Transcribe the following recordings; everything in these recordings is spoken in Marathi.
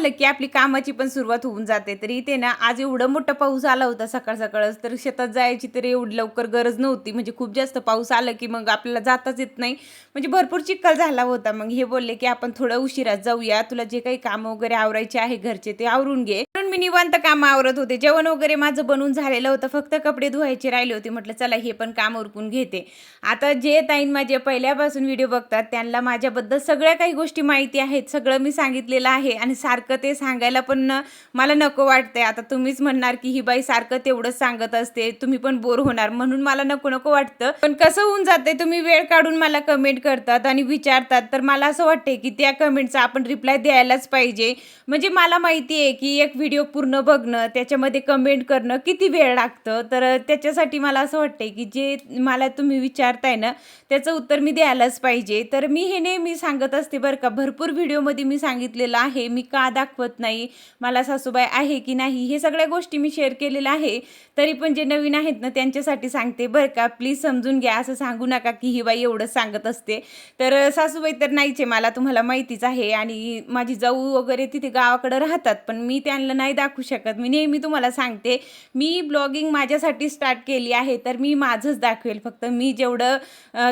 झालं की आपली कामाची पण सुरुवात होऊन जाते. तर इथे ना आज एवढं मोठं पाऊस आला होता सकाळ-सकाळच, तर शेतात जायची तर एवढी लवकर गरज नव्हती. म्हणजे खूप जास्त पाऊस आला की मग आपल्याला जाताच येत नाही. म्हणजे भरपूर चिखल झाला होता. मग हे बोलले की आपण थोडं उशिरा जाऊया. तुला जे काही कामं वगैरे आवरायचे आहे घरचे ते आवरून घे. म्हणून मी निवांत कामं आवरत होते. जेवण वगैरे माझं बनवून झालेलं होतं. फक्त कपडे धुवायचे राहिले होते. म्हटलं चला हे पण काम उरकून घेते. आता जे ताईन माझे पहिल्यापासून व्हिडिओ बघतात त्यांना माझ्याबद्दल सगळ्या काही गोष्टी माहिती आहेत. सगळं मी सांगितलेलं आहे आणि सारखं ते सांगायला पण मला नको वाटतंय. आता तुम्हीच म्हणणार की ही बाई सारखं तेवढंच सांगत असते. तुम्ही पण बोर होणार म्हणून मला नको वाटतं. पण कसं होऊन जातंय तुम्ही वेळ काढून मला कमेंट करतात आणि विचारतात. तर मला असं वाटतंय की त्या कमेंटचा आपण रिप्लाय द्यायलाच पाहिजे. म्हणजे मला माहिती आहे की एक व्हिडिओ पूर्ण बघणं, त्याच्यामध्ये कमेंट करणं किती वेळ लागतं. तर त्याच्यासाठी मला असं वाटतंय की जे मला तुम्ही विचारताय ना, त्याचं उत्तर मी द्यायलाच पाहिजे. तर मी हे नेहमी सांगत असते बरं का. भरपूर व्हिडिओमध्ये मी सांगितलेलं आहे. मी का दाखवत नाही, मला सासूबाई आहे की नाही, हे सगळ्या गोष्टी मी शेअर केलेल्या आहे. तरी पण जे नवीन आहेत ना, त्यांच्यासाठी सांगते बरं का. प्लीज समजून घ्या. असं सांगू नका की ही बाई एवढंच सांगत असते. तर सासूबाई तर नाहीच आहे, मला तुम्हाला माहितीच आहे. आणि माझी जाऊ वगैरे तिथे गावाकडे राहतात, पण मी त्यांना नाही दाखवू शकत. मी नेहमी तुम्हाला सांगते, मी ब्लॉगिंग माझ्यासाठी स्टार्ट केली आहे, तर मी माझंच दाखवेल. फक्त मी जेवढं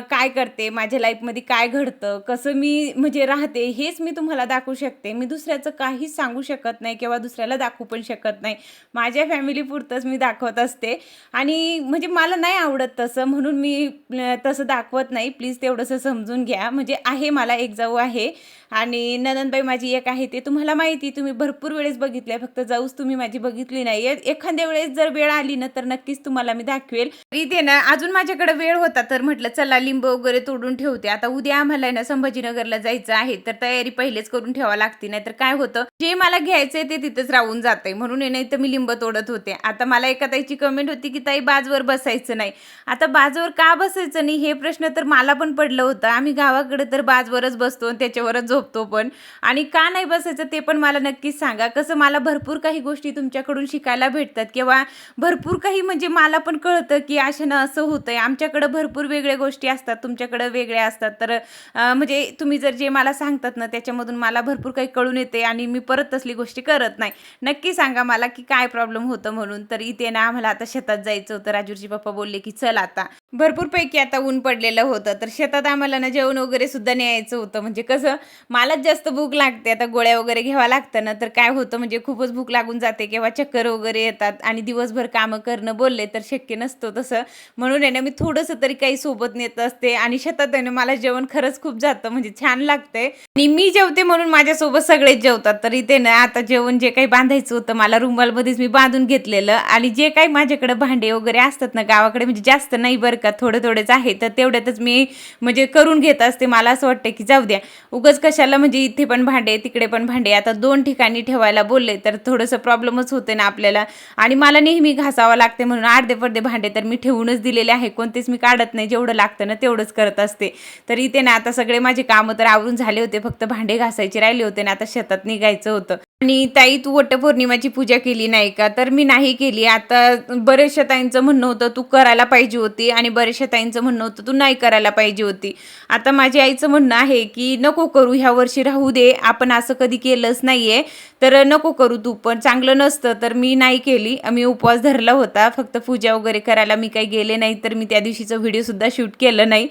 काय करते, माझ्या लाईफमध्ये काय घडतं, कसं मी म्हणजे राहते, हेच मी तुम्हाला दाखवू शकते. मी दुसऱ्याचं काहीच सांगू शकत नाही किंवा दुसऱ्याला दाखवू पण शकत नाही. माझ्या फॅमिलीपुरतंच मी दाखवत असते आणि म्हणजे मला नाही आवडत तसं, म्हणून मी तसं दाखवत नाही. प्लीज तेवढंसं समजून घ्या. म्हणजे आहे मला एक जाऊ आहे आणि नणंदबाई माझी एक आहे. ते तुम्हाला माहिती, तुम्ही भरपूर वेळेस बघितलंय. फक्त जाऊच तुम्ही माझी बघितली नाही. एखाद्या वेळेस जर वेळ आली ना, तर नक्कीच तुम्हाला मी दाखवेल. इथे ना अजून माझ्याकडे वेळ होता, तर म्हटलं चला लिंब वगैरे तोडून ठेवते. आता उद्या आम्हाला आहे ना संभाजीनगरला जायचं आहे, तर तयारी पहिलेच करून ठेवावी लागते. नाहीतर काय होतं, जे मला घ्यायचंय ते तिथेच राहून जातंय. म्हणून आहे नाही तर मी लिंब तोडत होते. आता मला एका ताईची कमेंट होती की ताई बाजवर बसायचं नाही. आता बाजवर का बसायचं नाही हे प्रश्न तर मला पण पडलं होतं. आम्ही गावाकडे तर बाजवरच बसतो आणि त्याच्यावरच झोपतो पण. आणि का नाही बसायचं ते पण मला नक्कीच सांगा. कसं मला भरपूर काही गोष्टी तुमच्याकडून शिकायला भेटतात किंवा भरपूर काही म्हणजे मला पण कळतं की अशानं असं होतंय. आमच्याकडं भरपूर वेगळ्या गोष्टी असतात, तुमच्याकडं वेगळ्या असतात. तर म्हणजे तुम्ही जर जे मला सांगतात ना, त्याच्यामधून मला भरपूर काही कळून येते आणि मी परत तसली गोष्टी करत नाही. नक्की सांगा मला की काय प्रॉब्लेम होतं म्हणून. तर इथे ना आम्हाला आता शेतात जायचं होतं. राजूरचे पप्पा बोलले की चल आता. भरपूर पैकी आता ऊन पडलेलं होतं. तर शेतात आम्हाला ना जेवण वगैरे सुद्धा न्यायचं होतं. म्हणजे कसं मलाच जास्त भूक लागते. आता गोळ्या वगैरे घ्याव्या लागतं ना, तर काय होतं म्हणजे खूपच भूक लागून जाते किंवा चक्कर वगैरे येतात आणि दिवसभर कामं करणं बोलले तर शक्य नसतं तसं. म्हणून आहे ना मी थोडंसं तरी काही सोबत नेत असते आणि शेतात आहे ना मला जेवण खरंच खूप जातं, म्हणजे छान लागतंय आणि मी जेवते म्हणून माझ्यासोबत सगळेच जेवतात. तर इथे ना आता जेवण जे काही बांधायचं होतं मला रुमालमध्येच मी बांधून घेतलेलं आणि जे काही माझ्याकडे भांडे वगैरे असतात ना गावाकडे, म्हणजे जास्त नाही बरं का, थोडेच आहे, तर तेवढ्यातच मी म्हणजे करून घेत असते. मला असं वाटतं की जाऊ द्या, उगाच कशाला म्हणजे इथे पण भांडे तिकडे पण भांडे, आता 2 ठिकाणी ठेवायला बोलले तर थोडंसं प्रॉब्लेमच होते ना आपल्याला. आणि मला नेहमी घासावं लागते म्हणून अर्धे-पडदे भांडे तर मी ठेवूनच दिलेले आहे. कोणतेच मी काढत नाही. जेवढं लागतं ना तेवढंच करत असते. तर इथे ना आता सगळे माझे कामं तर आवरून झाले होते. फक्त भांडे घासायचे राहिले होते ना, आता शेतात निघायचं होतं. आणि ताई तू वटपौर्णिमाची पूजा केली नाही का? तर मी नाही केली. आता बऱ्याचशा ताईंचं म्हणणं होतं तू करायला पाहिजे होती आणि बऱ्याचशा ताईंचं म्हणणं होतं तू नाही करायला पाहिजे होती. आता माझ्या आईचं म्हणणं आहे की नको करू, ह्या वर्षी राहू दे. आपण असं कधी केलंच नाहीये. तर नको करू तू पण, चांगलं नसतं. तर मी नाही केली. मी उपवास धरला होता. फक्त पूजा वगैरे करायला मी काही गेले नाही. तर मी त्या दिवशीचा व्हिडिओसुद्धा शूट केलं नाही.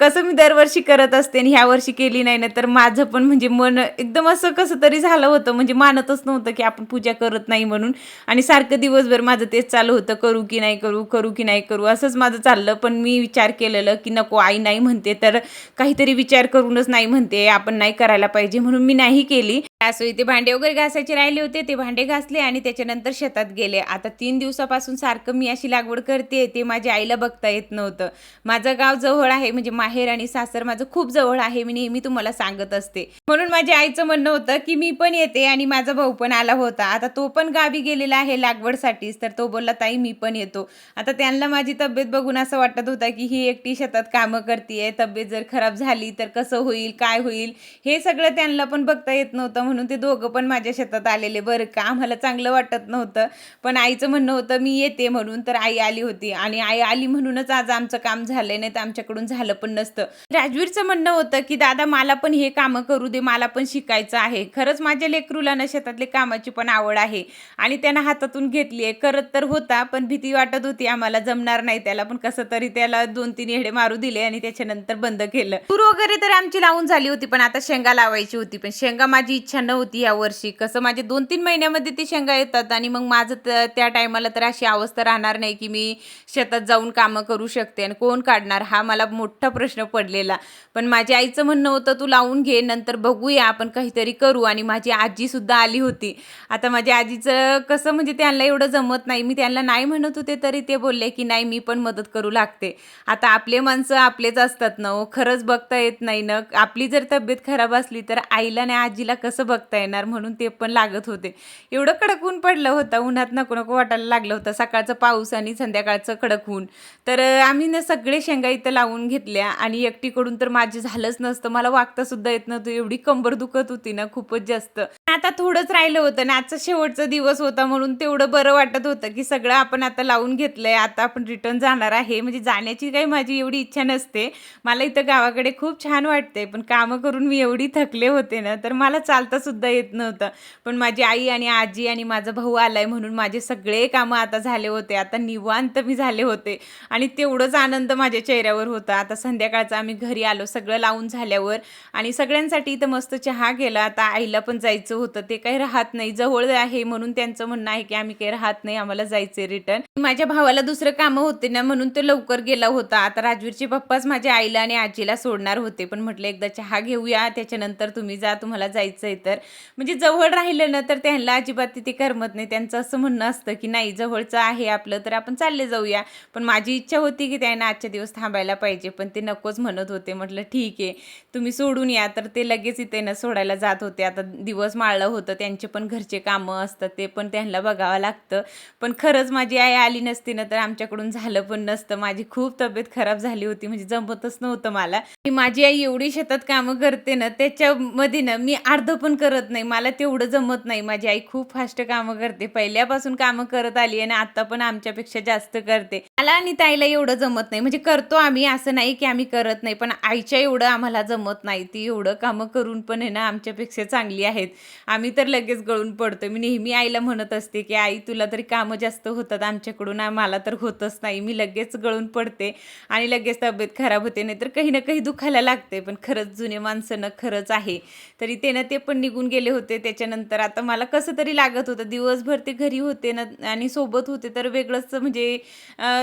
कसं मी दरवर्षी करत असते आणि ह्या वर्षी केली नाही ना, तर माझं पण म्हणजे मन एकदम असं कसं तरी झालं होतं. म्हणजे मानतच नव्हतं की आपण पूजा करत नाही म्हणून. आणि सारखं दिवसभर माझं तेच चालू होतं, करू की नाही करू, करू की नाही करू, असंच माझं चाललं. पण मी विचार केलेलं की नको, आई नाही म्हणते तर काहीतरी विचार करूनच नाही म्हणते, आपण नाही करायला पाहिजे, म्हणून मी नाही केली. असो, इथे भांडे वगैरे घासायचे राहिले होते, ते भांडे घासले आणि त्याच्यानंतर शेतात गेले. आता 3 दिवसापासून सारखं मी अशी लागवड करते, ते माझ्या आईला बघता येत नव्हतं. माझं गाव जवळ आहे, म्हणजे माहेर आणि सासर माझं खूप जवळ आहे, मी नेहमी तुम्हाला सांगत असते. म्हणून माझ्या आईचं म्हणणं होतं की मी पण येते आणि माझा भाऊ पण आला होता. आता तो पण गावी गेलेला आहे लागवडसाठीच, तर तो बोलला ताई मी पण येतो. आता त्यांना माझी तब्येत बघून असं वाटत होतं की ही एकटी शेतात कामं करते, तब्येत जर खराब झाली तर कसं होईल, काय होईल, हे सगळं त्यांना पण बघता येत नव्हतं. म्हणून ते दोघं पण माझ्या शेतात आलेले बरं का. आम्हाला चांगलं वाटत नव्हतं, पण आईचं म्हणणं होतं मी येते म्हणून, तर आई आली होती आणि आई आली म्हणूनच आज आमचं काम झालंय, नाही तर आमच्याकडून झालं पण नसतं. राजवीरचं म्हणणं होतं की दादा मला पण हे कामं करू दे, मला पण शिकायचं आहे. खरंच माझ्या लेकरूला ना शेतातले कामाची पण आवड आहे आणि त्यानं हातातून घेतली आहे. करत तर होता, पण भीती वाटत होती आम्हाला जमणार नाही त्याला, पण कसं तरी त्याला 2-3 येडे मारू दिले आणि त्याच्यानंतर बंद केलं. तूर वगैरे तर आमची लावून झाली होती, पण आता शेंगा लावायची होती. पण शेंगा माझी इच्छा नव्हती यावर्षी. कसं माझे 2-3 महिन्यामध्ये ती शेंगा येतात आणि मग माझं त्या टायमाला तर अशी अवस्था राहणार नाही की मी शेतात जाऊन कामं करू शकते आणि कोण काढणार, हा मला मोठा प्रश्न पडलेला. पण माझ्या आईचं म्हणणं होतं तू लावून घे, नंतर बघूया आपण काहीतरी करू. आणि माझी आजी सुद्धा आली होती. आता माझ्या आजीचं कसं म्हणजे त्यांना एवढं जमत नाही. मी त्यांना नाही म्हणत होते तरी ते बोलले की नाही मी पण मदत करू लागते. आता आपले माणसं आपलेच असतात ना हो, खरंच बघता येत नाही ना. आपली जर तब्येत खराब असली तर आईला आणि आजीला कसं बघता येणार, म्हणून ते पण लागत होते. एवढं कडक ऊन पडलं होतं, उन्हात नको नको वाटायला लागलं होतं. सकाळचं पाऊस आणि संध्याकाळचं कडक ऊन. तर आम्ही ना सगळे शेंगा इथं लावून घेतल्या आणि एकटीकडून तर माझे झालंच नसतं. मला वागता सुद्धा येत नव्हतं, एवढी कंबर दुखत होती ना खूपच जास्त. आता थोडंच राहिलं होतं ना, आजचा शेवटचा दिवस होता म्हणून तेवढं बरं वाटत होतं की सगळं आपण आता लावून घेतलंय, आता आपण रिटर्न जाणार आहे. म्हणजे जाण्याची काही माझी एवढी इच्छा नसते, मला इथं गावाकडे खूप छान वाटते, पण कामं करून मी एवढी थकले होते ना, तर मला चालता सुद्धा येत नव्हतं. पण माझी आई आणि आजी आणि माझा भाऊ आलाय म्हणून माझे सगळे कामं आता झाले होते. आता निवांत मी झाले होते आणि तेवढंच आनंद माझ्या चेहऱ्यावर होता. आता संध्याकाळचं आम्ही घरी आलो सगळं लावून झाल्यावर आणि सगळ्यांसाठी इथं मस्त चहा केला. आता आईला पण जायचं होतं, ते काही राहत नाही, जवळ आहे म्हणून त्यांचं म्हणणं आहे की आम्ही काही राहत नाही, आम्हाला जायचंय रिटर्न. माझ्या भावाला दुसरं कामं होते ना म्हणून तो लवकर गेला होता. आता राजवीरचे पप्पाच माझ्या आईला आणि आजीला सोडणार होते, पण म्हटलं एकदा चहा घेऊया त्याच्यानंतर तुम्ही जा, तुम्हाला जायचंय तर. म्हणजे जवळ राहिलं ना तर त्यांना अजिबात तिथे करमत नाही. त्यांचं असं म्हणणं असतं की नाही जवळचं आहे आपलं तर आपण चालले जाऊया. पण माझी इच्छा होती की त्यांना आजच्या दिवस थांबायला पाहिजे, पण ते नकोच म्हणत होते. म्हटलं ठीक आहे तुम्ही सोडून या, तर ते लगेच इथे ना सोडायला जात होते. आता दिवस माळलं होतं, त्यांचे पण घरचे कामं असतात, ते पण त्यांना बघावं लागतं. पण खरंच माझी आई आली नसती ना तर आमच्याकडून झालं पण नसतं. माझी खूप तब्येत खराब झाली होती, म्हणजे जमतच नव्हतं मला. माझी आई एवढी शेतात कामं करते ना, त्याच्यामध्ये ना मी अर्धं पण करत नाही, मला तेवढं जमत नाही. माझी आई खूप फास्ट कामं करते, पहिल्यापासून कामं करत आली आणि आता पण आमच्यापेक्षा जास्त करते. मला आणि ताईला एवढं जमत नाही, म्हणजे करतो आम्ही, असं नाही की आम्ही करत नाही, पण आईच्या एवढं आम्हाला जमत नाही. ती एवढं कामं करून पण आहे ना आमच्यापेक्षा चांगली आहेत. आम्ही तर लगेच गळून पडतो. मी नेहमी आईला म्हणत असते की आई तुला तरी कामं जास्त होतात आमच्याकडून, मला तर होतच नाही. मी लगेच गळून पडते आणि लगेच तब्येत खराब होते, नाही तर काही ना काही दुखायला लागते. पण खरंच जुने माणसं ना खरंच आहे. तरी ते ना ते पण निघून गेले होते. त्याच्यानंतर आता मला कसं तरी लागत होतं, दिवसभर ते घरी होते ना आणि सोबत होते तर वेगळंच म्हणजे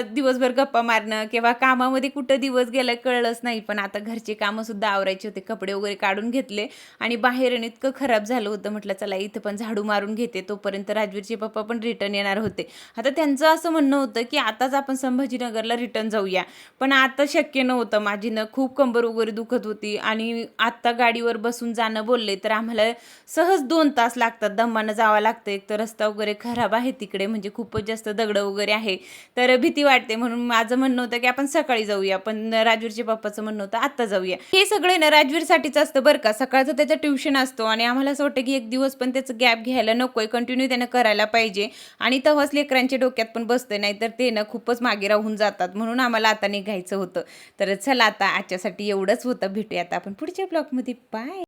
दिवसभर गप्पा मारणं किंवा कामामध्ये कुठं दिवस गेला कळलंच नाही. पण आता घरचे कामं सुद्धा आवरायचे होते, कपडे वगैरे काढून घेतले आणि बाहेर इतकं खराब झालं होतं. म्हटलं चला इथं पण झाडू मारून घेते, तोपर्यंत राजवीरचे पप्पा पण रिटर्न येणार होते. आता त्यांचं असं म्हणणं होतं की आताच आपण संभाजीनगरला रिटर्न जाऊया, पण आता शक्य नव्हतं. माझी ना खूप कंबर वगैरे दुखत होती आणि आत्ता गाडीवर बसून जाणं बोलले तर आम्हाला सहज 2 तास लागतात, दमानं जावं लागतं. एक तर रस्ता वगैरे खराब आहे तिकडे, म्हणजे खूपच जास्त दगडं वगैरे आहे, तर भीती वाटते. म्हणून माझं म्हणणं होतं की आपण सकाळी जाऊया, पण राजवीरच्या पप्पाचं म्हणणं होतं आत्ता जाऊया. हे सगळे ना राजवीरसाठीच असतं बरं का. सकाळचं त्याचं ट्युशन असतो आणि आम्हाला असं वाटतं की एक दिवस पण त्याचं गॅप घ्यायला नकोय, कंटिन्यू त्यानं करायला पाहिजे आणि तेव्हाच लेकरांच्या डोक्यात पण बसते, नाही तर ते ना खूपच मागे राहून जातात. म्हणून आम्हाला आता निघायचं होतं. तर चला आता आजच्यासाठी एवढंच होतं. भेटूया आता आपण पुढच्या ब्लॉगमध्ये. बाय.